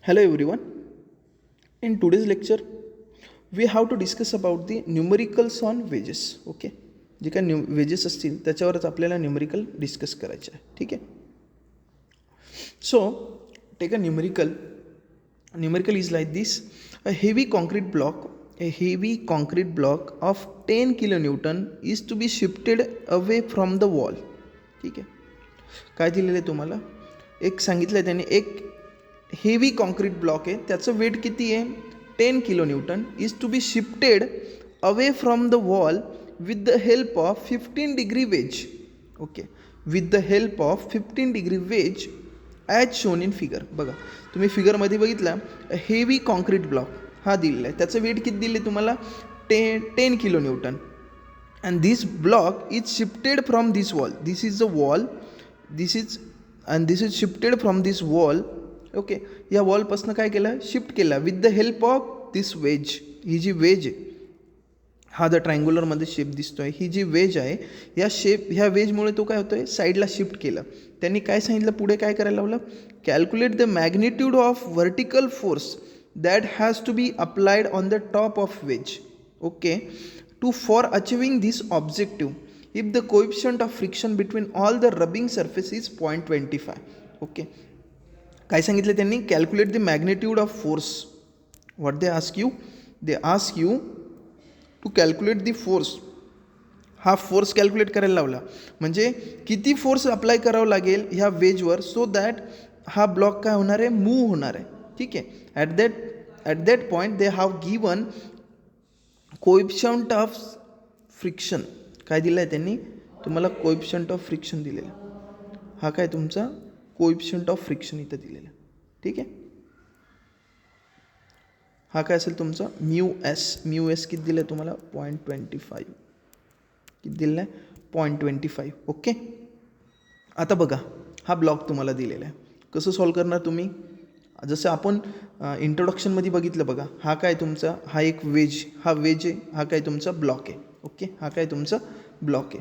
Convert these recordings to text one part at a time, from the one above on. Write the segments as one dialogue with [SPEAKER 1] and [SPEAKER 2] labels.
[SPEAKER 1] Hello everyone. In today's lecture, we have to discuss about the numericals on wages. Okay, जे काय wedges असतील त्याच्यावरच आपल्याला numerical discuss करायचं आहे. ठीक आहे. So take a numerical. Numerical is like this: a heavy concrete block of 10 kilonewton is to be shifted away from the wall. ठीक आहे. काय दिलेलं आहे तुम्हाला? एक सांगितलं आहे त्याने, एक हेवी कॉन्क्रीट ब्लॉक आहे, त्याचं वेट किती आहे? 10 kilonewton is to be shifted away from the wall with the help of 15 degree wedge. Okay, with the help of 15 degree wedge as shown in figure. बघा तुम्ही फिगरमध्ये बघितला, हेवी कॉन्क्रीट ब्लॉक हा दिलेला आहे, त्याचं वेट किती दिले तुम्हाला? 10 kilonewton. And this block is shifted from this wall. This is the wall, this is shifted from this wall. Okay, या वॉलपासून काय केलं? शिफ्ट केला with the help of this wedge. ही जी वेज आहे, हा द ट्रायंग्युलरमध्ये शेप दिसतोय, ही जी वेज आहे, ह्या वेजमुळे तो काय होतोय? साईडला शिफ्ट केलं. त्यांनी काय सांगितलं? पुढे काय करायला लावलं? Calculate the magnitude of vertical force that has to be applied on the top of wedge. Okay, for achieving this objective if the coefficient of friction between all the rubbing surface is 0.25. Okay, काय सांगितलं त्यांनी? Calculate the magnitude of force. What they ask you? They ask you to calculate the force. हा force calculate करायला लावला, म्हणजे किती force apply करावं लागेल ह्या वेजवर, सो दॅट हा ब्लॉक काय होणार आहे? मूव्ह होणार आहे. ठीक आहे. At that point they have given coefficient of friction. काय दिलं आहे त्यांनी तुम्हाला? कोएफिशियंट ऑफ फ्रिक्शन दिलेलं. हा काय तुमचा कोएफिशियंट ऑफ फ्रिक्शन इथं दिलेला. ठीक आहे. हा काय असेल तुमचा? म्यू एस किती दिलं आहे तुम्हाला? 0.25. किती दिलेलं आहे? 0.25. ओके, आता बघा हा ब्लॉक तुम्हाला दिलेला आहे. कसं सॉल्व करणार तुम्ही? जसं आपण इंट्रोडक्शनमध्ये बघितलं बघा, हा काय तुमचा? हा एक वेज, हा वेज आहे, हा काय तुमचा? ब्लॉक आहे. ओके, हा काय तुमचा? ब्लॉक आहे.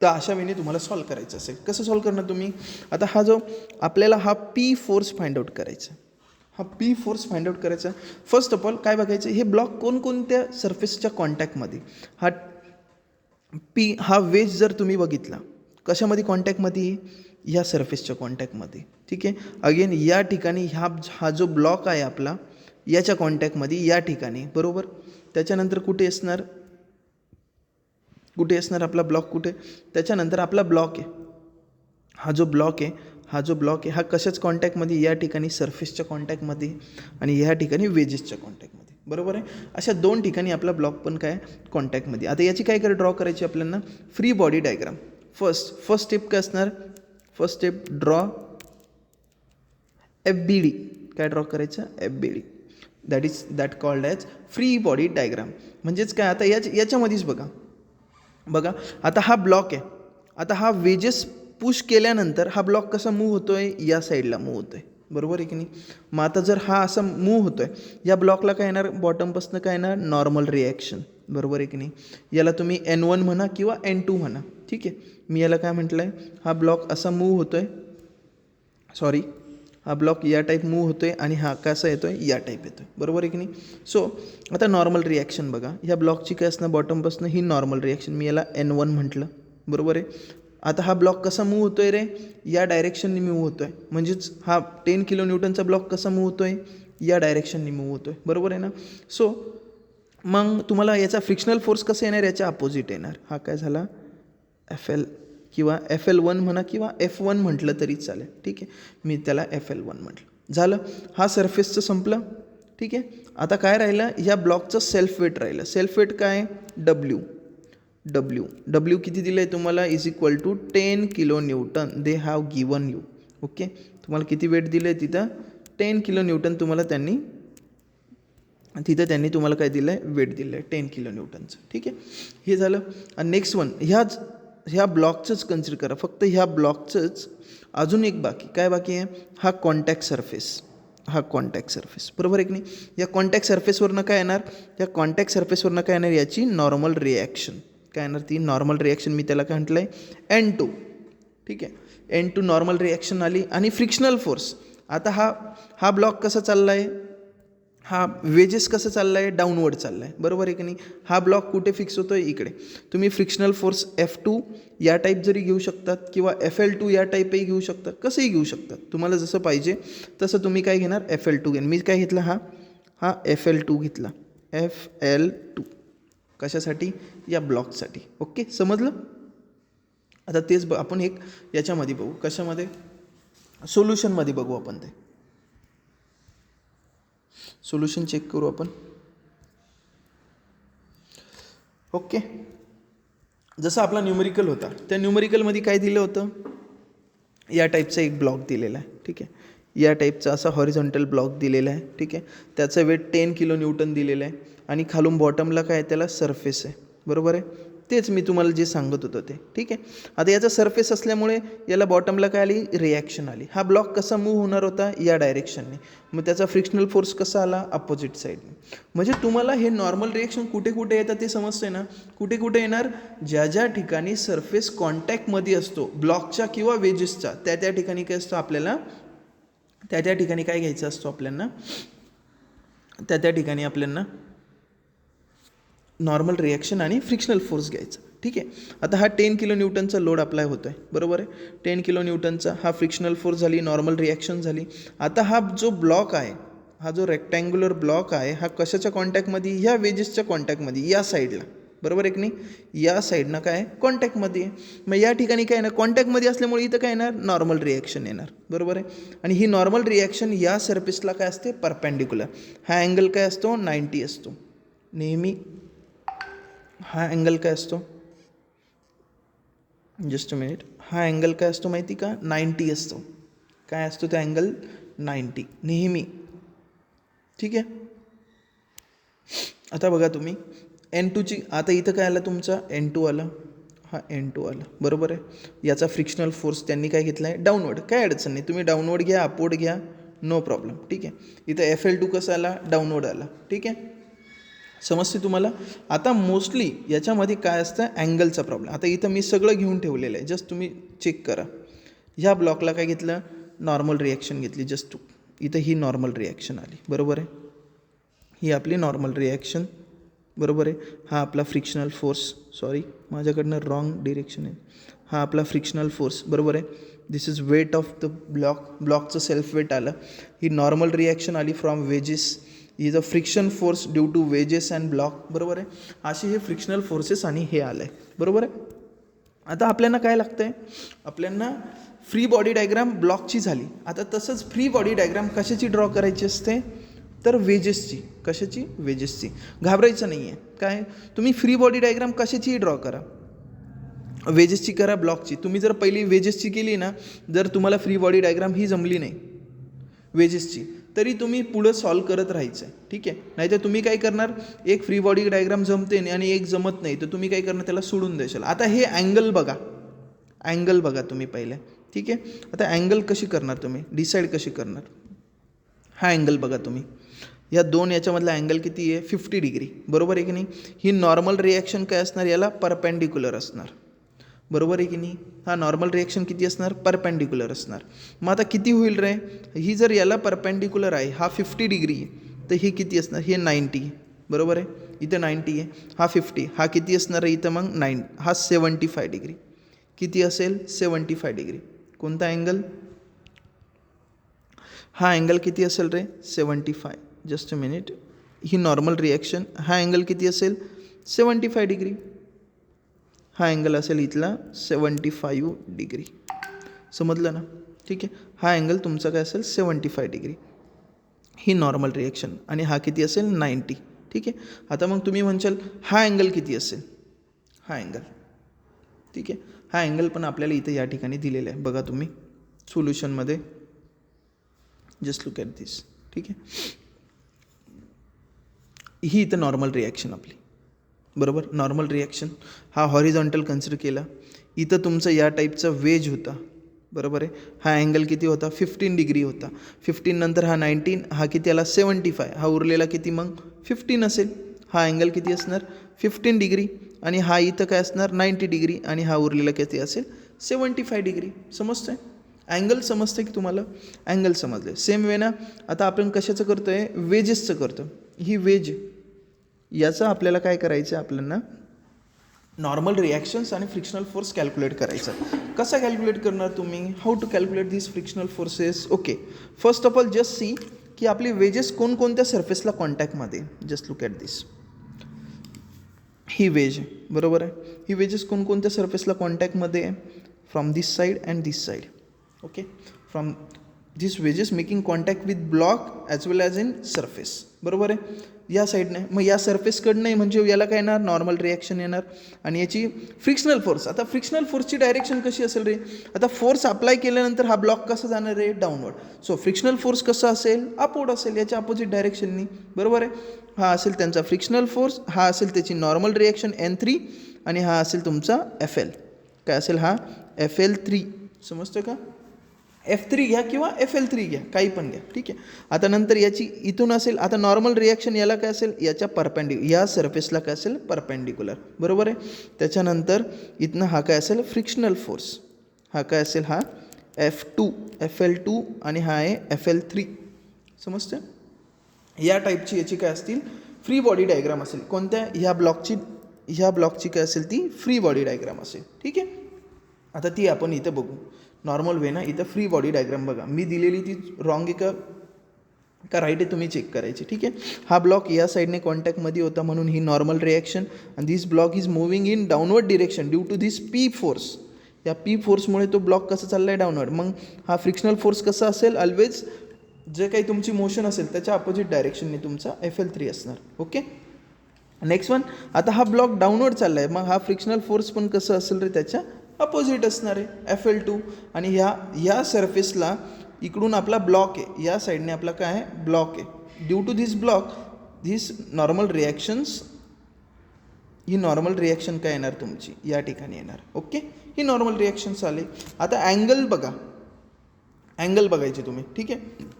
[SPEAKER 1] तर अशा वेळी तुम्हाला सॉल्व करायचं असेल, कसं सॉल्व करणार तुम्ही? आता हा जो आपल्याला हा पी फोर्स फाइंड आउट करायचा, हा पी फोर्स फाइंड आउट करायचा. फर्स्ट ऑफ ऑल काय बघायचं? हे ब्लॉक कोणकोणत्या सरफेसच्या कॉन्टॅक्टमध्ये? हा वेज जर तुम्ही बघितला, कशामध्ये कॉन्टॅक्टमध्ये? ह्या सरफेसच्या कॉन्टॅक्टमध्ये. ठीक आहे. अगेन या ठिकाणी हा जो ब्लॉक आहे आपला, याच्या कॉन्टॅक्टमध्ये या ठिकाणी, बरोबर. त्याच्यानंतर कुठे असणार आपला ब्लॉक? कुठे? त्याच्यानंतर आपला ब्लॉक आहे, हा जो ब्लॉक आहे, हा कशाच कॉन्टॅक्टमध्ये? या ठिकाणी सरफेसच्या कॉन्टॅक्टमध्ये, आणि या ठिकाणी वेजेसच्या कॉन्टॅक्टमध्ये, बरोबर आहे. अशा दोन ठिकाणी आपला ब्लॉक पण काय? कॉन्टॅक्टमध्ये. आता याची काय ड्रॉ करायची आपल्याला? Free body diagram. First step काय असणार? First step draw FBD. काय ड्रॉ करायचं? FBD. That called as free body diagram. म्हणजेच काय? आता याच्यामध्येच बघा आता हा ब्लॉक आहे, आता हा वेजेस पुश केल्यानंतर हा ब्लॉक कसा मूव्ह होतोय? या साईडला मूव्ह होतोय, बरोबर आहे की नाही? मग आता जर हा असा मूव्ह होतोय, या ब्लॉकला काय येणार? बॉटमपासून काय येणार? नॉर्मल रिॲक्शन, बरोबर आहे की नाही? याला तुम्ही N1 म्हणा किंवा N2 म्हणा. ठीक आहे, मी याला काय म्हटलं आहे? हा ब्लॉक असा मूव्ह होतोय, हा ब्लॉक या टाईप मूव्ह होतोय, आणि हा कसा येतोय? या टाईप येतोय, बरोबर आहे की नाही? सो आता नॉर्मल रिॲक्शन बघा, ह्या ब्लॉकची काय असणं? बॉटमपासून ही नॉर्मल रिॲक्शन, मी याला N1 म्हटलं, बरोबर आहे. आता हा ब्लॉक कसा मूव्ह होतोय रे? या डायरेक्शननी मूव्ह होतोय. म्हणजेच हा 10 kilonewtonचा ब्लॉक कसा मूव्ह होतोय? या डायरेक्शननी मूव्ह होतोय, बरोबर आहे ना? सो मग तुम्हाला याचा फ्रिक्शनल फोर्स कसा येणार? याच्या अपोजिट येणार. हा काय झाला? FL किंवा FL1 म्हणा किंवा F1 म्हटलं तरी चालेल. ठीक आहे, मी त्याला FL1 म्हटलं. झालं, हा सरफेसचं संपलं. ठीक आहे. आता काय राहिलं? या ब्लॉकचं सेल्फ वेट राहिलं. सेल्फ वेट काय? डब्ल्यू किती दिलं आहे तुम्हाला? Is equal to 10 kilonewton. They have given you. Okay, तुम्हाला किती वेट दिलं आहे तिथं? 10 kilonewton तुम्हाला त्यांनी तुम्हाला काय दिलं आहे? वेट दिलं आहे 10 kilonewtonचं. ठीक आहे, हे झालं. आणि नेक्स्ट वन, ह्या ब्लॉकचंच कन्सिडर करा, फक्त ह्या ब्लॉकचंच. अजून एक काय बाकी आहे? हा कॉन्टॅक्ट सरफेस, बरोबर आहे की नाही? या कॉन्टॅक्ट सरफेसवरनं काय येणार? याची नॉर्मल रिॲक्शन काय येणार? ती नॉर्मल रिॲक्शन, मी त्याला काय म्हटलं आहे? N2. ठीक आहे, N2 नॉर्मल रिॲक्शन आली. आणि फ्रिक्शनल फोर्स, आता हा ब्लॉक कसा चालला आहे, हा वेजेस कसं चालला आहे, डाऊनवर्ड चालला आहे, बरोबर आहे की नाही. हा ब्लॉक कुठे फिक्स होतो आहे, इकडे. तुम्ही फ्रिक्शनल फोर्स F2 या टाईप जरी घेऊ शकतात किंवा FL2 या टाईपही घेऊ शकतात, कसंही घेऊ शकतात, तुम्हाला जसं पाहिजे तसं तुम्ही काय घेणार, FL2 घेणार. मी काय घेतला, हा FL2 घेतला, FL2 कशासाठी, या ब्लॉकसाठी. ओके, समजलं. आता तेच आपण एक याच्यामध्ये बघू, कशामध्ये, सोल्युशनमध्ये बघू आपण. ते सोल्युशन चेक करू आपण. ओके, जसं आपला न्यूमेरिकल होता, त्या न्यूमेरिकलमध्ये काय दिलं होतं, या टाईपचा एक ब्लॉक दिलेला आहे. ठीक आहे, या टाईपचा असा हॉरिझॉन्टल ब्लॉक दिलेला आहे. ठीक आहे, त्याचं वेट 10 किलो न्यूटन दिलेलं आहे आणि खालून बॉटमला काय, त्याला सरफेस आहे, बरोबर आहे. तेच मी तुम्हाला जे सांगत होतं ते. ठीक आहे, आता याचा सरफेस असल्यामुळे याला बॉटमला काय आली, रिॲक्शन आली. हा ब्लॉक कसा मूव्ह होणार होता, या डायरेक्शनने. मग त्याचा फ्रिक्शनल फोर्स कसा आला, अपोजिट साईडने. म्हणजे तुम्हाला हे नॉर्मल रिॲक्शन कुठे कुठे येतात ते समजतंय ना. कुठे कुठे येणार, ज्या ज्या ठिकाणी सरफेस कॉन्टॅक्टमध्ये असतो ब्लॉकच्या किंवा वेजेसचा, त्या ठिकाणी काय असतो आपल्याला, त्या ठिकाणी काय घ्यायचं असतो आपल्याला, त्या ठिकाणी आपल्याला नॉर्मल रिॲक्शन आणि फ्रिक्शनल फोर्स घ्यायचा. ठीक आहे, आता हा 10 किलो न्यूटनचा लोड अप्लाय होतो आहे, बरोबर आहे. 10 किलो न्यूटनचा हा फ्रिक्शनल फोर्स झाली, नॉर्मल रिॲक्शन झाली. आता हा जो ब्लॉक आहे, हा जो रेक्टँग्युलर ब्लॉक आहे, हा कशाच्या कॉन्टॅक्टमध्ये, ह्या वेजेसच्या कॉन्टॅक्टमध्ये, या साईडला, बरोबर आहे की नाही. या साईडनं काय आहे, कॉन्टॅक्टमध्ये आहे. मग या ठिकाणी काय येणार, कॉन्टॅक्टमध्ये असल्यामुळे इथं काय येणार, नॉर्मल रिॲक्शन येणार, बरोबर आहे. आणि ही नॉर्मल रिॲक्शन या सरफेसला काय असते, परपेंडिक्युलर. हा अँगल काय असतो, 90 असतो नेहमी. हा अँगल काय असतो, जस्ट अ मिनिट, हा अँगल काय असतो माहिती का, 90 असतो. काय असतो तो अँगल, 90 नेहमी. ठीक आहे, आता बघा तुम्ही N2ची, आता इथं काय आलं तुमचा, N2 आला, हा N2 आला, बरोबर आहे. याचा फ्रिक्शनल फोर्स त्यांनी काय घेतला आहे, डाऊनवर्ड. काय अडचण नाही, तुम्ही डाऊनवर्ड घ्या, अपवर्ड घ्या, नो प्रॉब्लेम. ठीक आहे, इथं FL2 कसा आला, डाऊनवर्ड आला. ठीक आहे, समजते तुम्हाला. आता मोस्टली याच्यामध्ये काय असतं, अँगलचा प्रॉब्लेम. आता इथं मी सगळं घेऊन ठेवलेलं आहे, जस्ट तुम्ही चेक करा. ह्या ब्लॉकला काय घेतलं, नॉर्मल रिॲक्शन घेतली, जस्ट इथं ही नॉर्मल रिॲक्शन आली, बरोबर आहे. ही आपली नॉर्मल रिॲक्शन, बरोबर आहे. हा आपला फ्रिक्शनल फोर्स, सॉरी माझ्याकडनं रॉंग डिरेक्शन आहे. हा आपला फ्रिक्शनल फोर्स, बरोबर आहे. This is weight of the ब्लॉकचं सेल्फ वेट आलं. ही नॉर्मल रिॲक्शन आली from wedges. Is a friction force due to wedges and block, बरोबर आहे. असे हे फ्रिक्शनल फोर्सेस आणि हे आलं आहे, बरोबर आहे. आता आपल्याला काय लागतं आहे, आपल्याला फ्री बॉडी डायग्राम ब्लॉकची झाली. आता तसंच फ्री बॉडी डायग्राम कशाची ड्रॉ करायची असते, तर वेजेसची. कशाची, वेजेसची. घाबरायचं नाही आहे. काय, तुम्ही फ्री बॉडी डायग्राम कशाचीही ड्रॉ करा, वेजेसची करा, ब्लॉकची. तुम्ही जर पहिली वेजेसची केली ना, जर तुम्हाला फ्री बॉडी डायग्राम ही जमली नाही वेजेसची, तरी तुम्ही पुढं सॉल्व करत राहायचं आहे. ठीक आहे, नाहीतर तुम्ही काय करणार, एक फ्री बॉडी डायग्राम जमते आणि एक जमत नाही, तर तुम्ही काय करणार, त्याला सोडून द्याल. आता हे अँगल बघा, अँगल बघा तुम्ही पहिले. ठीक आहे, आता अँगल कशी करणार, तुम्ही डिसाईड कशी करणार. हा अँगल बघा तुम्ही, या दोन याच्यामधला अँगल किती आहे, 50 डिग्री, बरोबर आहे की नाही. ही नॉर्मल रिॲक्शन काय असणार, याला परपेंडिक्युलर असणार, बरोबर आहे की नाही. हा नॉर्मल रिॲक्शन किती असणार, परपेंडिक्युलर असणार. मग आता किती होईल रे, ही जर याला परपेंडिक्युलर आहे, हा 50 डिग्री आहे, तर ही किती असणार, हे 90, बरोबर आहे. इथं 90 आहे, हा 50, हा किती असणार आहे इथं मग 9, हा 75 डिग्री. किती असेल, 75 डिग्री. कोणता अँगल, हा अँगल किती असेल रे, 75. Just a minute, he normal reaction, हा अँगल किती असेल, 75 डिग्री. हा अँगल असेल इथला 75 डिग्री, समजलं ना. ठीक आहे, हा अँगल तुमचा काय असेल, 75 डिग्री. ही नॉर्मल रिॲक्शन, आणि हा किती असेल, 90. ठीक आहे, आता मग तुम्ही म्हणशाल हा अँगल किती असेल, हा अँगल. ठीक आहे, हा अँगल पण आपल्याला इथं या ठिकाणी दिलेला आहे, बघा तुम्ही सोल्युशनमध्ये, जस्ट लुक ॲट दिस. ठीक आहे, ही इथं नॉर्मल रिॲक्शन आपली, बरोबर. नॉर्मल रिॲक्शन, हा हॉरिझॉन्टल कन्सिडर केला. इथं तुमचं या टाईपचा वेज होता, बरोबर आहे. हा अँगल किती होता, 15 डिग्री होता. 15 नंतर हा 19, हा किती आला, 75. हा उरलेला किती मग, 15 असेल. हा अँगल किती असणार, 15 डिग्री. आणि हा इथं काय असणार, 90 डिग्री. आणि हा उरलेला किती असेल, 75 डिग्री. समजतं आहे. अँगल समजतं की तुम्हाला? अँगल समजले. सेम वे ना आता आपण कशाचं करतो आहे? वेजेसचं करतो. ही वेज याचं आपल्याला काय करायचं आहे? आपल्याला नॉर्मल रिॲक्शन्स आणि फ्रिक्शनल फोर्स कॅल्क्युलेट करायचा. कसा कॅल्क्युलेट करणार तुम्ही? How to calculate this frictional forces? Okay, first of all just see की आपली वेजेस कोणकोणत्या सरफेसला कॉन्टॅक्टमध्ये. Just look at this. ही वेज बरोबर आहे. ही वेजेस कोणकोणत्या सरफेसला कॉन्टॅक्टमध्ये आहे? From this side and this side. Okay, from this wedges making contact with block as well as in surface. बरोबर आहे. या साईडने मग या सरफेसकडनं नाही म्हणजे याला काय येणार? नॉर्मल रिॲक्शन येणार. आणि याची फ्रिक्शनल फोर्स. आता फ्रिक्शनल फोर्सची डायरेक्शन कशी असेल रे? आता फोर्स अप्लाय केल्यानंतर हा ब्लॉक कसा जाणार आहे? डाऊनवर्ड. सो फ्रिक्शनल फोर्स कसा असेल? अपवर्ड असेल, याच्या अपोजिट डायरेक्शननी. बरोबर आहे. हा असेल त्यांचा फ्रिक्शनल फोर्स, हा असेल त्याची नॉर्मल रिॲक्शन N3 आणि हा असेल तुमचा FL. काय असेल हा? FL3. समजतं का? F3 घ्या किंवा FL3 घ्या, काही पण घ्या. ठीक आहे. आता नंतर याची इथून असेल, आता नॉर्मल रिॲक्शन याला काय असेल? याच्या या सरफेसला काय असेल? परपेंडिक्युलर. बरोबर आहे. त्याच्यानंतर इथनं हा काय असेल? Frictional force. हा काय असेल? हा FL2 आणि हा आहे FL3. समजतं? या टाईपची याची काय असतील? फ्री बॉडी डायग्राम असेल. कोणत्या? ह्या ब्लॉकची काय असेल? ती फ्री बॉडी डायग्राम असेल. ठीक आहे. आता ती आपण इथं बघू नॉर्मल वे ना. इथं फ्री बॉडी डायग्राम बघा, मी दिलेली ती रॉंग आहे का राईट आहे तुम्ही चेक करायची. ठीक आहे. हा ब्लॉक या साईडने कॉन्टॅक्टमध्ये होता म्हणून ही नॉर्मल रिॲक्शन. आणि this block is moving in downward direction due to this P force. या P फोर्समुळे तो ब्लॉक कसा चालला आहे? डाऊनवर्ड. मग हा फ्रिक्शनल फोर्स कसा असेल? ऑलवेज जे काही तुमची मोशन असेल त्याच्या अपोजिट डायरेक्शनने तुमचा FL3 असणार. ओके. Next one. आता हा ब्लॉक डाऊनवर्ड चालला आहे, मग हा फ्रिक्शनल फोर्स पण कसं असेल रे? त्याच्या अपोजिट असणार आहे FL2. आणि ह्या सरफेसला इकडून आपला ब्लॉक आहे, या साईडने आपला काय आहे? ब्लॉक आहे. Due to this block this normal reactions, ही नॉर्मल रिॲक्शन काय येणार तुमची? या ठिकाणी येणार. ओके, ही नॉर्मल रिॲक्शन्स आले. आता अँगल बघा, अँगल बघायचे तुम्ही. ठीक आहे.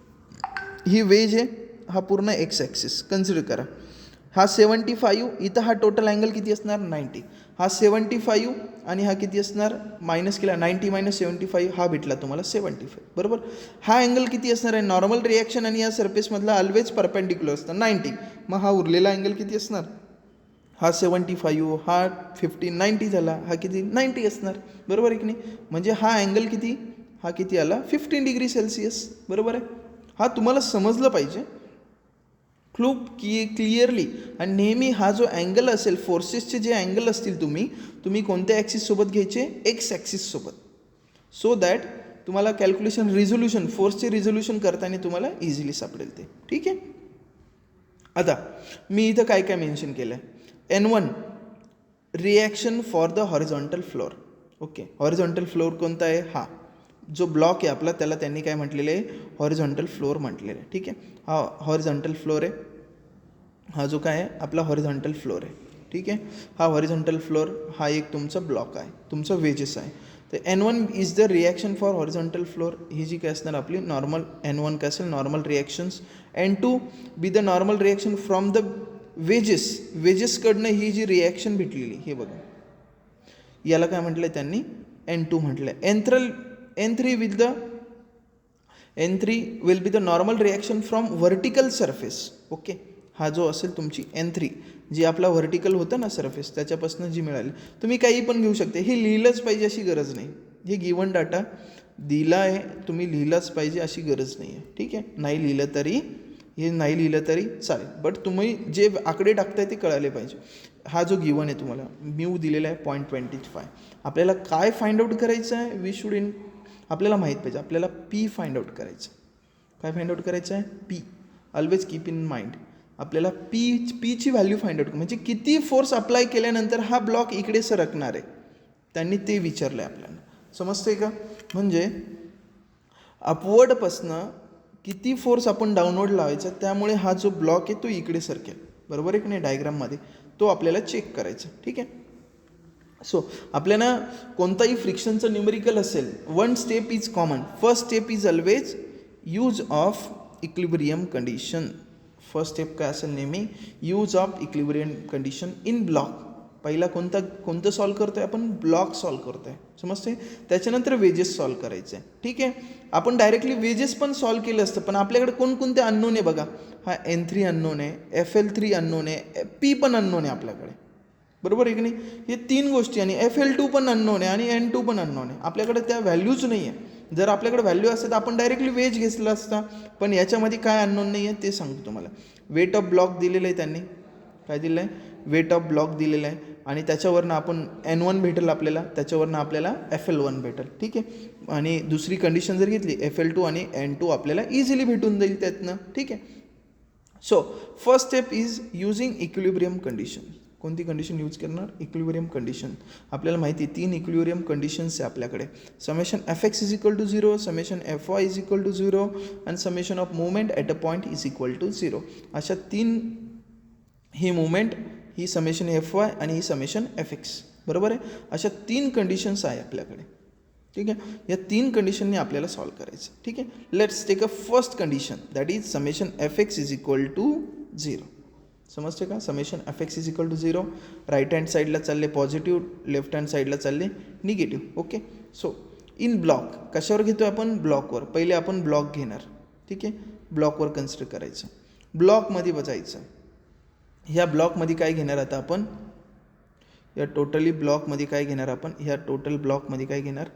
[SPEAKER 1] ही वेज आहे, हा पूर्ण एक्स ॲक्सिस कन्सिडर करा. हा 75, इथं हा टोटल अँगल किती असणार? 90. हा 75 आणि हा किती असणार? मायनस केला, 90 - 75, हा भेटला तुम्हाला 75. बरोबर. हा अँगल किती असणार आहे? नॉर्मल रिॲक्शन आणि या सरफेसमधला ऑलवेज परपेंडिक्युलर असतं 90. मग हा उरलेला अँगल किती असणार? हा 75, हा 15, 90 झाला, हा किती? 90 असणार. बरोबर आहे की नाही? म्हणजे हा अँगल किती? हा किती आला? 15 डिग्री सेल्सिअस. बरोबर आहे. हा तुम्हाला समजलं पाहिजे खूप क्लिअरली. आणि नेहमी हा जो अँगल असेल, फोर्सेसचे जे अँगल असतील तुम्ही कोणत्या ॲक्सिससोबत घ्यायचे? एक्स ॲक्सिससोबत. सो दॅट तुम्हाला कॅल्क्युलेशन रिझोल्युशन, फोर्सचे रिझोल्युशन करताना तुम्हाला इझिली सापडेल ते. ठीक आहे. आता मी इथं काय काय मेन्शन केलं आहे? N1 reaction for the horizontal floor. Okay, horizontal floor कोणता आहे? हा जो ब्लॉक आहे आपला, त्याला त्यांनी काय म्हटलेलं आहे? हॉरिझॉन्टल फ्लोअर म्हटलेलं आहे. ठीक आहे. हा हॉरिझॉन्टल फ्लोअर आहे. हा जो काय आहे आपला हॉरिझॉन्टल फ्लोअर आहे. ठीक आहे. हा हॉरिझॉन्टल फ्लोअर हा एक तुमचा ब्लॉक आहे, तुमचा वेजेस आहे. तर N1 is the reaction for horizontal floor. ही जी काय असणार आपली नॉर्मल N1 काय असेल? Normal reactions. N2 be the normal reaction from the वेजेसकडनं ही जी रिॲक्शन भेटलेली, हे बघा, याला काय म्हटलं आहे त्यांनी? N2 म्हटलं आहे. N3 will be the normal reaction from vertical surface. Okay. हा जो असेल तुमची N3, जी आपला व्हर्टिकल होतं ना सरफेस, त्याच्यापासून जी मिळाली. तुम्ही काही पण घेऊ शकते, हे लिहिलंच पाहिजे अशी गरज नाही. हे गिवन डाटा दिला आहे, तुम्ही लिहिलाच पाहिजे अशी गरज नाही आहे. ठीक आहे. नाही लिहिलं तरी चालेल, बट तुम्ही जे आकडे टाकताय ते कळाले पाहिजे. हा जो गिवन आहे तुम्हाला म्यू दिलेला आहे 0.25. आपल्याला काय फाइंड आउट करायचं आहे? आपल्याला माहीत पाहिजे, आपल्याला P फाइंड आउट करायचं. काय फाइंड आउट करायचं आहे? P. Always keep in mind. आपल्याला पीची व्हॅल्यू फाइंड आउट, म्हणजे किती फोर्स अप्लाय केल्यानंतर हा ब्लॉक इकडे सरकणार आहे, त्यांनी ते विचारलं आहे आपल्याला. समजते का? म्हणजे अपवर्डपासनं किती फोर्स आपण डाऊनवर्ड लावायचा, त्यामुळे हा जो ब्लॉक आहे तो इकडे सरकेल. बरोबर आहे की नाही? डायग्राममध्ये तो आपल्याला चेक करायचा. ठीक आहे. सो आपल्याला कोणताही फ्रिक्शनचं न्यूमेरिकल असेल, one step is common. First step is always use of equilibrium condition. First step काय असेल? नेहमी use of equilibrium condition in block. पहिला कोणतं सॉल्व करतो आहे आपण, ब्लॉक सॉल्व करतो आहे, समजते. त्याच्यानंतर वेजेस सॉल्व करायचे आहे. ठीक आहे, आपण डायरेक्टली वेजेस पण सॉल्व केलं असतं, पण आपल्याकडे कोणकोणते अननोन आहे बघा. हा N3 अननोन आहे, FL3 अननोन आहे, P पण अननोन आहे आपल्याकडे, बरोबर आहे की नाही. हे 3 गोष्टी, आणि FL2 पण अननोन आहे आणि N2 पण अननोन आहे. आपल्याकडे त्या व्हॅल्यूज नाही आहे. जर आपल्याकडे व्हॅल्यू असते तर आपण डायरेक्टली वेज घेतला असता, पण याच्यामध्ये काय अननोन नाही आहे ते सांगतो तुम्हाला. वेट ऑफ ब्लॉक दिलेलं आहे त्यांनी, काय दिलं आहे, वेट ऑफ ब्लॉक दिलेलं आहे, आणि त्याच्यावरनं आपण N1 भेटेल आपल्याला, त्याच्यावरनं आपल्याला FL1 भेटेल. ठीक आहे, आणि दुसरी कंडिशन जर घेतली FL2 आणि N2 आपल्याला इझिली भेटून जाईल त्यातनं. ठीक आहे. So first step is using equilibrium condition. कोणती कंडिशन यूज करणार, इक्विलिब्रियम कंडिशन. आपल्याला माहिती 3 इक्विलिब्रियम कंडिशन्स आहे आपल्याकडे. Summation Fx is equal to 0, summation Fy is equal to 0 आणि summation of movement at a point is equal to 0. अशा 3, ही movement, ही समेशन Fy आणि ही समेशन Fx, बरोबर आहे. अशा 3 कंडिशन्स आहे आपल्याकडे. ठीक आहे, या 3 कंडिशनने आपल्याला सॉल्व करायचं. ठीक आहे, let's take a first condition, that is summation Fx is equal to 0. समजते का, summation Fx is equal to 0. Right hand साईडला चालले पॉझिटिव्ह, लेफ्ट हँड साईडला चालले negative. Okay, so in block कशावर घेतो आपण, ब्लॉकवर. पहिले आपण ब्लॉक घेणार. ठीक आहे, ब्लॉकवर कन्सिडर करायचं, ब्लॉकमध्ये बजायचं. ह्या ब्लॉकमध्ये काय घेणार आता आपण, या टोटली ब्लॉकमध्ये काय घेणार आपण, ह्या टोटल ब्लॉकमध्ये काय घेणार,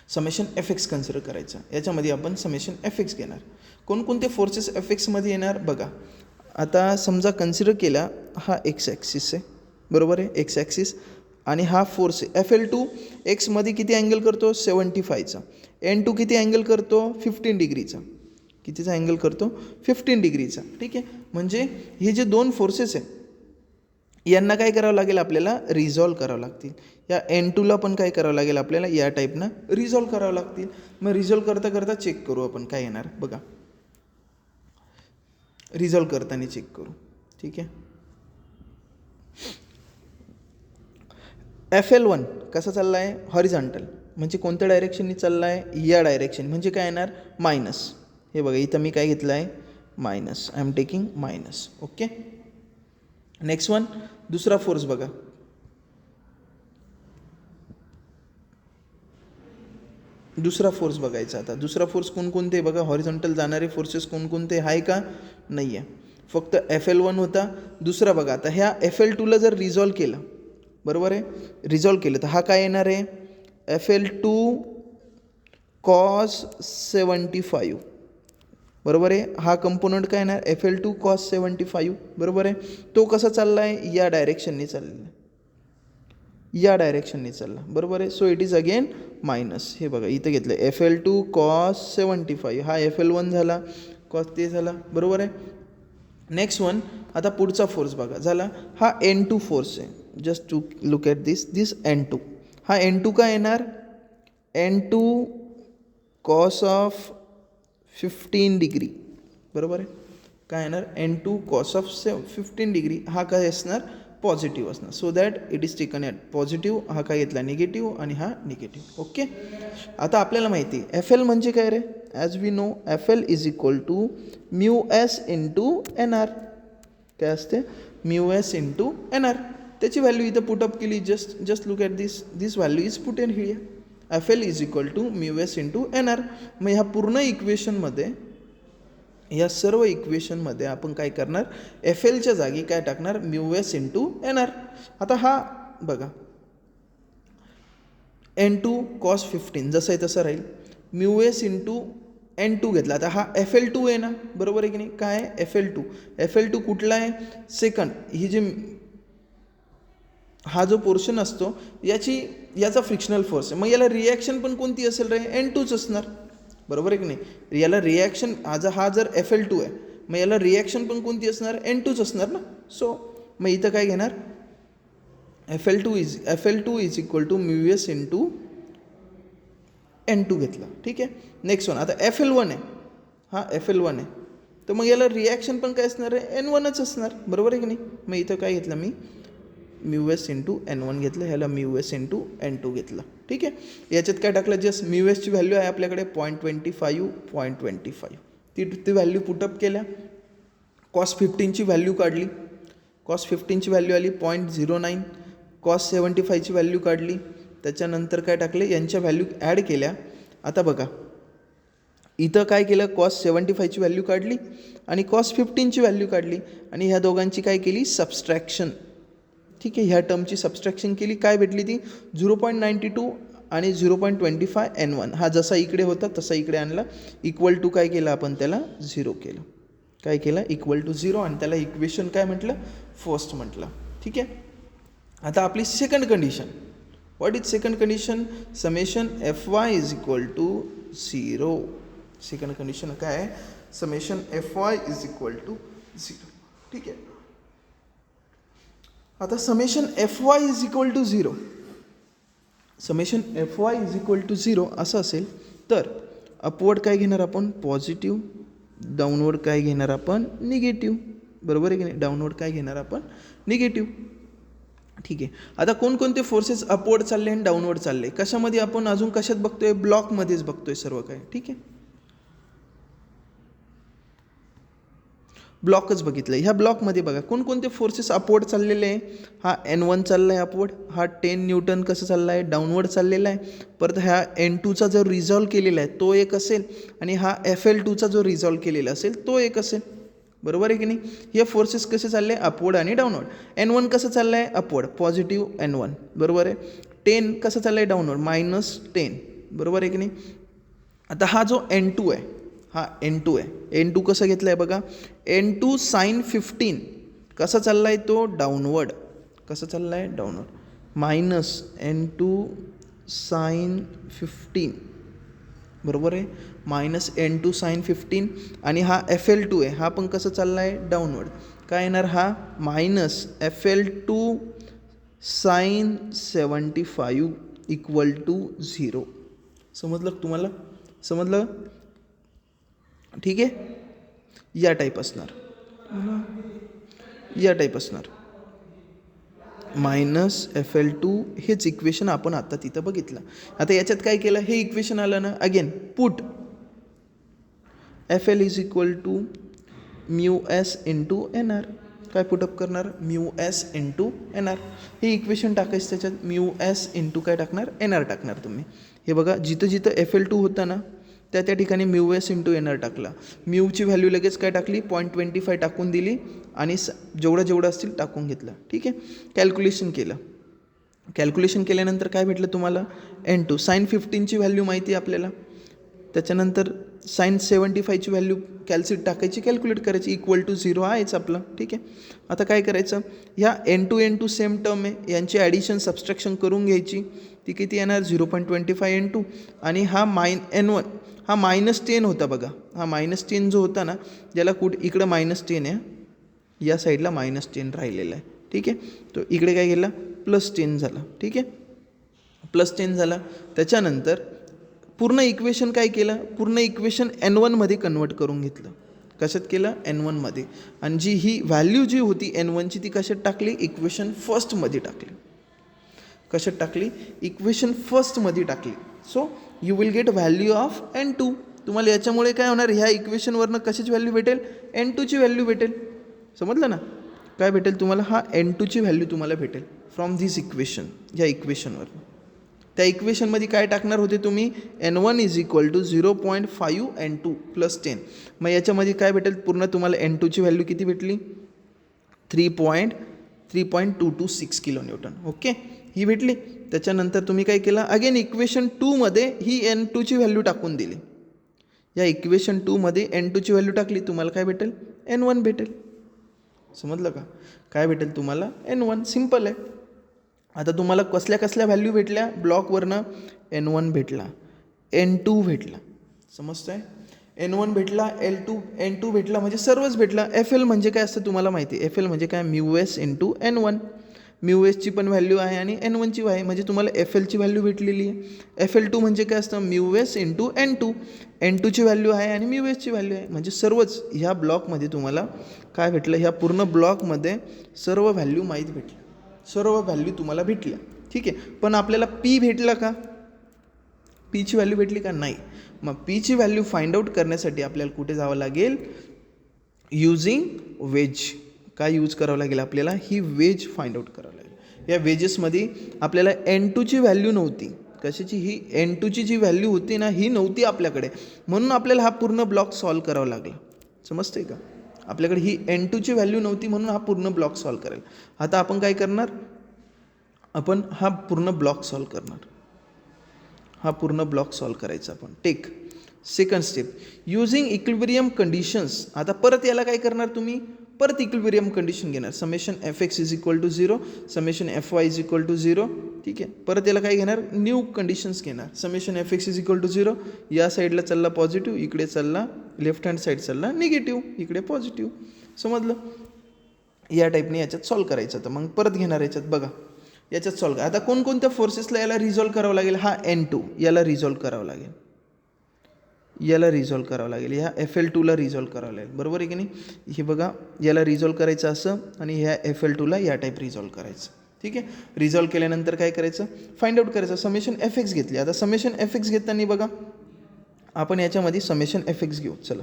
[SPEAKER 1] समेशन Fx कन्सिडर करायचं. याच्यामध्ये आपण समेशन Fx घेणार. कोणकोणते फोर्सेस Fxमध्ये येणार बघा. आता समजा कन्सिडर केला, हा एक्स ॲक्सिस आहे, बरोबर आहे, एक्स ॲक्सिस, आणि हा फोर्स आहे FL2. एक्समध्ये किती अँगल करतो, 75चा. N2 किती अँगल करतो, 15 डिग्रीचा. कितीचा अँगल करतो, 15 डिग्रीचा. ठीक आहे, म्हणजे हे जे 2 फोर्सेस आहे यांना काय करावं लागेल आपल्याला, रिझॉल्व करावं लागतील. या N2ला पण काय करावं लागेल आपल्याला, या टाईपनं रिझॉल्व करावं लागतील. मग रिझॉल्व करता करता चेक करू आपण काय येणार बघा, रिझॉल्व करताना चेक करू. ठीक आहे, FL1 कसा चालला आहे, हॉरिझॉन्टल, म्हणजे कोणत्या डायरेक्शननी चालला आहे, या डायरेक्शन, म्हणजे काय येणार, मायनस. हे बघा इथं मी काय घेतलं आहे, minus, I am taking minus. Okay, next one, दुसरा फोर्स बघा. दुसरा फोर्स बघायचा. आता दुसरा फोर्स कोणकोणते बघा, हॉरिझॉन्टल जाणारे फोर्सेस कोणकोणते आहे का, नाही आहे, फक्त FL1 होता. दुसरा बघा, आता ह्या FL2ला जर रिझॉल्व केलं, बरोबर आहे, रिझॉल्व केलं तर हा काय येणार आहे, FL2 cos 75, बरोबर आहे. हा कंपोनंट काय येणार, FL2 cos 75, बरोबर आहे. तो कसा चालला आहे, या डायरेक्शनने चाललेला आहे, या डायरेक्शनने चालला, बरोबर आहे. So it is again minus. हे बघा इथं घेतलं FL2 cos 75, हा FL1 झाला, कॉस ते झाला, बरोबर आहे. नेक्स्ट वन, आता पुढचा फोर्स बघा झाला, हा N2 फोर्स आहे. Just to look at this N2. हा N2 काय येणार, N2 cos ऑफ 15 डिग्री, बरोबर आहे. काय येणार, N2 cos ऑफ 15 डिग्री, हा काय असणार, पॉझिटिव्ह असणार. So that it is taken at positive, हा काय घेतला निगेटिव्ह, आणि हा निगेटिव्ह. ओके, आता आपल्याला माहिती आहे FL म्हणजे काय रे, as we know FL is equal to μs into NR. काय असते, μs इंटू NR. त्याची व्हॅल्यू इथं पुटअप केली, just look at this value is put in here. FL is equal to μs into NR. मग ह्या पूर्ण इक्वेशनमध्ये, या सर्व इक्वेशनमध्ये आपण काय करणार, FLच्या जागी काय टाकणार, μs इंटू NR. आता हा बघा N2 cos 15 जसं आहे तसं राहील, μs इंटू N2 घेतला. आता हा FL2 आहे ना, बरोबर आहे की नाही, काय आहे FL2 कुठला आहे, सेकंड. ही जी हा जो पोर्शन असतो याचा फ्रिक्शनल फोर्स आहे. मग याला रिॲक्शन पण कोणती असेल रे, N2च असणार, बरोबर आहे की नाही. याला रिॲक्शन, हा जर FL2 आहे, मग याला रिॲक्शन पण कोणती असणार, N2च असणार ना. सो मग इथं काय घेणार, FL2 is equal to μs into N2 घेतला. ठीक आहे, नेक्स्ट वन, आता FL1 आहे, हा FL1 आहे, तर मग याला रिॲक्शन पण काय असणार आहे, N1च असणार, बरोबर आहे की नाही. मग इथं काय घेतलं मी, μs इंटू N1 घेतलं, ह्याला μs इंटू N2 घेतलं. ठीक आहे, याच्यात काय टाकलं, जस्ट μsची व्हॅल्यू आहे आपल्याकडे 0.25. ती व्हॅल्यू पुटअप केल्या, cos 15ची व्हॅल्यू काढली. कॉस 15ची व्हॅल्यू आली 0.09, कॉस 75ची व्हॅल्यू काढली, त्याच्यानंतर काय टाकले, यांच्या व्हॅल्यू ॲड केल्या. आता बघा इथं काय केलं, कॉस 75ची व्हॅल्यू काढली आणि कॉस 15ची व्हॅल्यू काढली आणि ह्या दोघांची काय केली, सबस्ट्रॅक्शन. ठीक आहे, ह्या टर्मची सबस्ट्रॅक्शन केली, काय भेटली ती 0.92 आणि 0.25 N1. हा जसा इकडे होता तसा इकडे आणला, इक्वल टू काय केलं आपण, त्याला 0 केलं. काय केलं, इक्वल टू 0, आणि त्याला इक्वेशन काय म्हटलं, फर्स्ट म्हटलं. ठीक आहे. आता आपली second condition, what is second condition, summation Fy is equal to 0. Second condition काय आहे, summation Fy is equal to 0. ठीक आहे. आता summation Fy is equal to 0, summation Fy is equal to 0 असं असेल तर अपवर्ड काय घेणार आपण, पॉझिटिव्ह, डाऊनवर्ड काय घेणार आपण, निगेटिव्ह. बरोबर आहे की नाही, डाऊनवर्ड काय घेणार आपण, निगेटिव्ह. ठीक आहे. आता कोणकोणते फोर्सेस अपवर्ड चालले आणि डाऊनवर्ड चालले, कशामध्ये आपण अजून कशात बघतोय, ब्लॉकमध्येच बघतोय सर्व काय. ठीक आहे, ब्लॉकच बघितलं. ह्या ब्लॉकमध्ये बघा कोणकोणते फोर्सेस अपवर्ड चाललेले आहे. हा N1 चालला आहे अपवर्ड, हा 10 न्यूटन कसं चालला आहे, डाऊनवर्ड चाललेला आहे. परत ह्या N2चा जो रिझॉल्व केलेला आहे तो एक असेल आणि हा FL2चा जो रिझॉल्व केलेला असेल तो एक असेल. बरोबर आहे की नाही. हे फोर्सेस कसे चालले, अपवर्ड आणि डाऊनवर्ड. N1 कसं चाललं आहे, अपवर्ड, पॉझिटिव्ह N1. बरोबर आहे. 10 कसं चाललं आहे, डाऊनवर्ड, -10. बरोबर आहे की नाही. आता हा जो N2 आहे, हा N2 आहे. N2 कसं घेतलं आहे बघा, N2 sin 15 कसा चालला आहे तो, डाऊनवर्ड. कसं चालला आहे, डाऊनवर्ड. -N2 sin 15. बरोबर आहे, -N2 sin 15. आणि हा FL2 आहे, हा पण कसं चालला आहे, डाऊनवर्ड. काय येणार, हा -FL2 sin 75 इक्वल टू 0. समजलं तुम्हाला, समजलं. ठीक आहे, या टाईप असणार, या टाईप असणार. -FL2 हेच इक्वेशन आपण आता तिथं बघितलं. आता याच्यात काय केलं, हे इक्वेशन आलं ना, again put FL is equal to μs into NR. काय पुटअप करणार, μs इंटू NR. हे इक्वेशन टाकायचं त्याच्यात, μs इंटू काय टाकणार, NR टाकणार तुम्ही. हे बघा जिथं जिथं FL2 होतं ना त्या ठिकाणी μs इंटू NR टाकला. म्यूची व्हॅल्यू लगेच काय टाकली, 0.25 टाकून दिली आणि जेवढं असतील टाकून घेतलं. ठीक आहे, कॅल्क्युलेशन केलं. कॅल्क्युलेशन केल्यानंतर काय भेटलं तुम्हाला, N2 sin 15ची व्हॅल्यू माहिती आहे आपल्याला, त्याच्यानंतर sin 75ची व्हॅल्यू टाकायची, कॅल्क्युलेट करायची, इक्वल टू 0 आहेच आपलं. ठीक आहे. आता काय करायचं, ह्या N2 सेम टर्म आहे, यांची ॲडिशन सबस्ट्रॅक्शन करून घ्यायची. ती किती येणार, 0.25 N2 आणि हा N1 हा -10 होता बघा. हा -10 जो होता ना, ज्याला इकडं -10 आहे, या साईडला -10 राहिलेला आहे. ठीक आहे, तो इकडे काय गेला, +10 झाला. ठीक आहे, +10 झाला. त्याच्यानंतर पूर्ण इक्वेशन काय केलं, पूर्ण इक्वेशन N1 मध्ये कन्वर्ट करून घेतलं. कशात केलं, N1 मध्ये. आणि जी ही व्हॅल्यू जी होती N1ची ती कशात टाकली, इक्वेशन फर्स्टमध्ये टाकली. कशात टाकली, इक्वेशन फर्स्टमध्ये टाकली. So you will get value of N2. तुम्हाला याच्यामुळे काय होणार, ह्या इक्वेशनवरनं कशाची व्हॅल्यू भेटेल, N2ची व्हॅल्यू भेटेल. समजलं ना, काय भेटेल तुम्हाला, हा N2ची व्हॅल्यू तुम्हाला भेटेल फ्रॉम धिस इक्वेशन. ह्या इक्वेशनवर, त्या इक्वेशनमध्ये काय टाकणार होते तुम्ही, N1 is equal to 0.5 N2 + 10. मग याच्यामध्ये काय भेटेल, पूर्ण तुम्हाला N2ची व्हॅल्यू किती भेटली, 3.226 kN. ओके, ही भेटली. त्याच्यानंतर तुम्ही काय केलं, अगेन इक्वेशन 2मध्ये ही N2ची व्हॅल्यू टाकून दिली. या इक्वेशन 2मध्ये N2ची व्हॅल्यू टाकली, तुम्हाला काय भेटेल, N1 भेटेल. समजलं का, काय भेटेल तुम्हाला, N1. सिम्पल आहे. आता तुम्हाला कसल्या कसल्या व्हॅल्यू भेटल्या ब्लॉकवरनं, N1 भेटला, N2 भेटला. समजतं आहे, N1 भेटला, N2 भेटला, म्हणजे सर्वच भेटला. FL म्हणजे काय असतं तुम्हाला माहिती आहे, FL म्हणजे काय, μs इंटू N1. μsची पण व्हॅल्यू आहे आणि N1ची आहे, म्हणजे तुम्हाला FLची व्हॅल्यू भेटलेली आहे. FL2 म्हणजे काय असतं, μs इंटू N2. N2ची व्हॅल्यू आहे आणि μsची व्हॅल्यू आहे, म्हणजे सर्वच ह्या ब्लॉकमध्ये तुम्हाला काय भेटलं, ह्या पूर्ण ब्लॉकमध्ये सर्व व्हॅल्यू माहीत भेटल्या, सर्व व्हॅल्यू तुम्हाला भेटल्या. ठीक आहे, पण आपल्याला P भेटला का, Pची व्हॅल्यू भेटली का, नाही. मग Pची व्हॅल्यू फाइंड आउट करण्यासाठी आपल्याला कुठे जावं लागेल, युजिंग वेज. काय यूज करावं लागेल आपल्याला, ही वेज फाइंड आउट करावं लागेल. या वेजेसमध्ये आपल्याला N2ची व्हॅल्यू नव्हती. कशाची? ही N2ची जी व्हॅल्यू होती ना, ही नव्हती आपल्याकडे, म्हणून आपल्याला हा पूर्ण ब्लॉक सॉल्व करावा लागला. समजते का? आपल्याकडे ही N2ची व्हॅल्यू नव्हती म्हणून हा पूर्ण ब्लॉक सॉल्व करेल. आता आपण काय करणार, आपण हा पूर्ण ब्लॉक सॉल्व करणार. हा पूर्ण ब्लॉक सॉल्व करायचा आपण. Take second step, using equilibrium conditions. आता परत याला काय करणार तुम्ही, परत इक्विलिब्रियम कंडिशन घेणार. Summation F X is equal to 0, summation F Y is equal to 0. ठीक आहे, परत याला काय घेणार, न्यू कंडिशन्स घेणार. Summation F X is equal to 0, या साईडला चालला पॉझिटिव्ह, इकडे चालला लेफ्ट हँड साईड चालला निगेटिव्ह, इकडे पॉझिटिव्ह. समजलं? या टाईपने याच्यात सॉल्व करायचं. तर मग परत घेणार याच्यात, बघा याच्यात सॉल्व. आता कोणकोणत्या फोर्सेसला याला रिझॉल्व करावं लागेल, हा N2 याला रिझॉल्व करावं लागेल, याला रिझॉल्व करावं लागेल, ह्या FL2ला रिझॉल्व करावं लागेल. बरोबर आहे की नाही? हे बघा, याला रिझॉल्व करायचं असं आणि ह्या FL2ला या टाईप रिझॉल्व करायचं. ठीक आहे, रिझॉल्व केल्यानंतर काय करायचं, फाइंड आउट करायचं. समेशन एफ एक्स घेतली. आता समेशन एफ एक्स घेताना बघा आपण याच्यामध्ये समेशन एफ एक्स घेऊ. चला,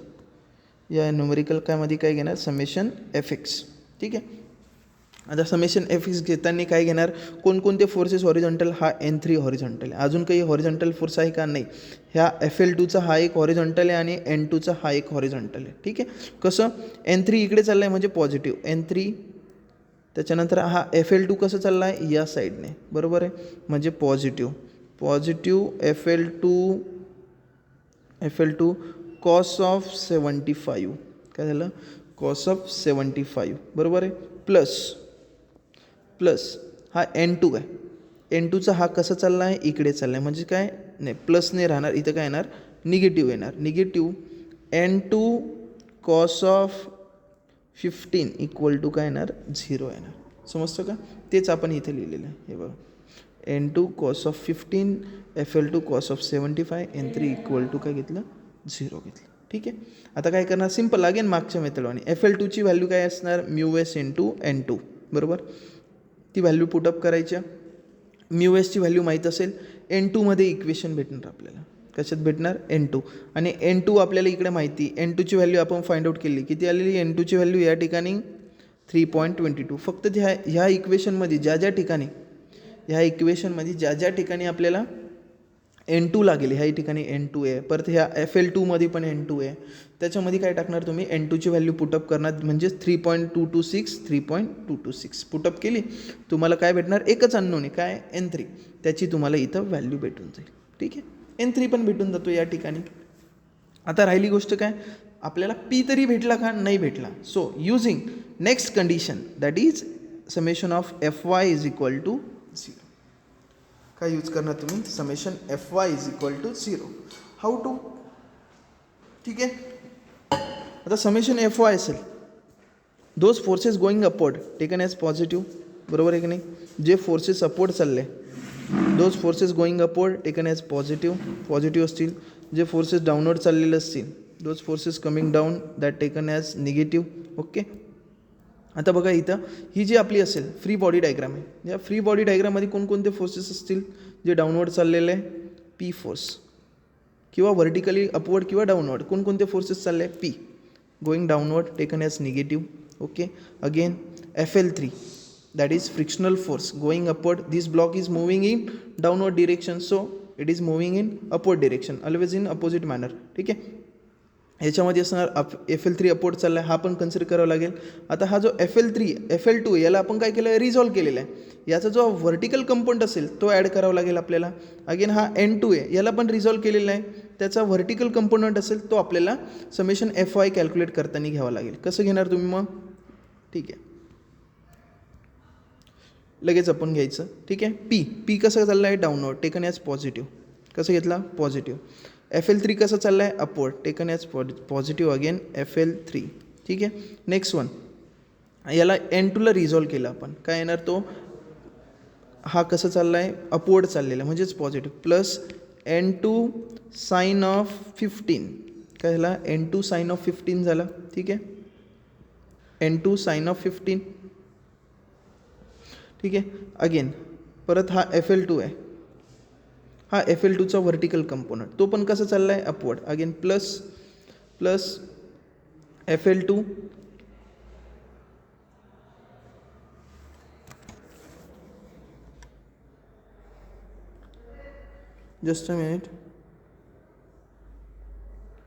[SPEAKER 1] या न्यूमेरिकल कायमध्ये काय घेणार, समेशन एफ एक्स. ठीक आहे, आता समेशन एफ एक्स घेताना काय घेणार, कोणकोणते फोर्सेस हॉरिझॉन्टल, हा N3 हॉरिझॉन्टल आहे. अजून काही हॉरिझॉन्टल फोर्स आहे का, नाही. ह्या FL2चा हा एक हॉरिझॉन्टल आहे आणि N2चा हा एक हॉरिझॉन्टल आहे. ठीक आहे, कसं, N3 इकडे चालला आहे म्हणजे पॉझिटिव्ह N3, त्याच्यानंतर हा FL2 कसं चालला आहे, या साईडने. बरोबर आहे, म्हणजे positive positive FL2 cos of 75. काय झालं, कॉस ऑफ 75. बरोबर आहे, प्लस हा N2 आहे. N2चा हा कसं चालला आहे, इकडे चालला आहे, म्हणजे काय, नाही प्लस नाही राहणार, इथं काय येणार, निगेटिव्ह येणार. Negative N2 cos of 15 equal to काय येणार, 0 येणार. समजतं का? तेच आपण इथे लिहिलेलं आहे. हे बघा, N2 cos of 15, FL2 cos of 75, N3 equal to काय घेतलं, 0 घेतलं. ठीक आहे, आता काय करणार, सिम्पल अगेन मागच्या मेथडवाने. FL2ची व्हॅल्यू काय असणार, μs इंटू N2. बरोबर, ती व्हॅल्यू पुटअप करायच्या. μsची व्हॅल्यू माहीत असेल, N2मध्ये इक्वेशन भेटणार आपल्याला. कशात भेटणार, N2. आणि N2 आपल्याला इकडे माहिती, N2ची व्हॅल्यू आपण फाइंड आउट केली. किती आलेली N2ची व्हॅल्यू या ठिकाणी 3.22. फक्त ह्या इक्वेशनमध्ये ह्या इक्वेशनमध्ये ज्या ठिकाणी आपल्याला N2 लागेल, ह्या ठिकाणी N2 आहे, परत ह्या FL2मध्ये पण N2 आहे, त्याच्यामध्ये काय टाकणार तुम्ही, N2ची व्हॅल्यू पुटअप करणार. म्हणजे 3.226 पुटअप केली, तुम्हाला काय भेटणार, एकच अननोन आहे, काय, N3. त्याची तुम्हाला इथं व्हॅल्यू भेटून जाईल. ठीक आहे, N3 पण भेटून जातो या ठिकाणी. आता राहिली गोष्ट काय, आपल्याला P तरी भेटला का, नाही भेटला. So using next condition, that is summation of Fy is equal to 0. काय यूज करणार तुम्ही, summation Fy is equal to 0. How to, ठीक आहे. आता समेशन Fy असेल, those forces going upward taken as positive. बरोबर आहे की नाही, जे फोर्सेस अपवर्ड चालले, those forces going upward taken as positive असतील. जे फोर्सेस डाऊनवर्ड चाललेले असतील, those forces coming down that taken as negative. Okay, आता बघा इथं ही जी आपली असेल फ्री बॉडी डायग्राम आहे. या फ्री बॉडी डायग्राममध्ये कोणकोणते फोर्सेस असतील, जे डाऊनवर्ड चाललेले आहे, P फोर्स, किंवा व्हर्टिकली अपवर्ड किंवा डाऊनवर्ड कोणकोणते फोर्सेस चालले, P going downward taken as negative. Okay, again FL3 that is frictional force going upward. This block is moving in downward direction, so it is moving in upward direction, always in opposite manner. ठीक आहे, ह्याच्यामध्ये असणार FL3 upward चालला आहे, हा पण consider करावा लागेल. आता हा जो FL2 याला आपण काय केलं आहे, रिझॉल्व केलेला आहे. याचा जो व्हर्टिकल कंपोनंट असेल तो ॲड करावा लागेल आपल्याला. अगेन हा N2 आहे, याला पण रिझॉल्व केलेला आहे. त्याचा व्हर्टिकल कंपोनंट असेल तो आपल्याला समेशन Fy कॅल्क्युलेट करताना घ्यावा लागेल. कसं घेणार तुम्ही मग, ठीक आहे, लगेच आपण घ्यायचं. ठीक आहे, P कसं चाललं आहे, डाऊनवर्ड टेकन ॲज पॉझिटिव्ह. कसं घेतला, पॉझिटिव्ह. FL3 कसं चाललं आहे, upward taken as positive. Again FL3. ठीक आहे, नेक्स्ट वन, याला N2ला रिझॉल्व केलं आपण, काय येणार, तो हा कसं चालला आहे, अपवर्ड चाललेला आहे, म्हणजेच positive. Plus N2 sign of 15. काय झाला, N2 साइन ऑफ 15 झाला. ठीक आहे, N2 साइन ऑफ 15. ठीक आहे, अगेन परत हा FL2 आहे, हा FL2चा व्हर्टिकल कंपोनंट, तो पण कसं चालला आहे, upward. Again plus FL2 just a minute.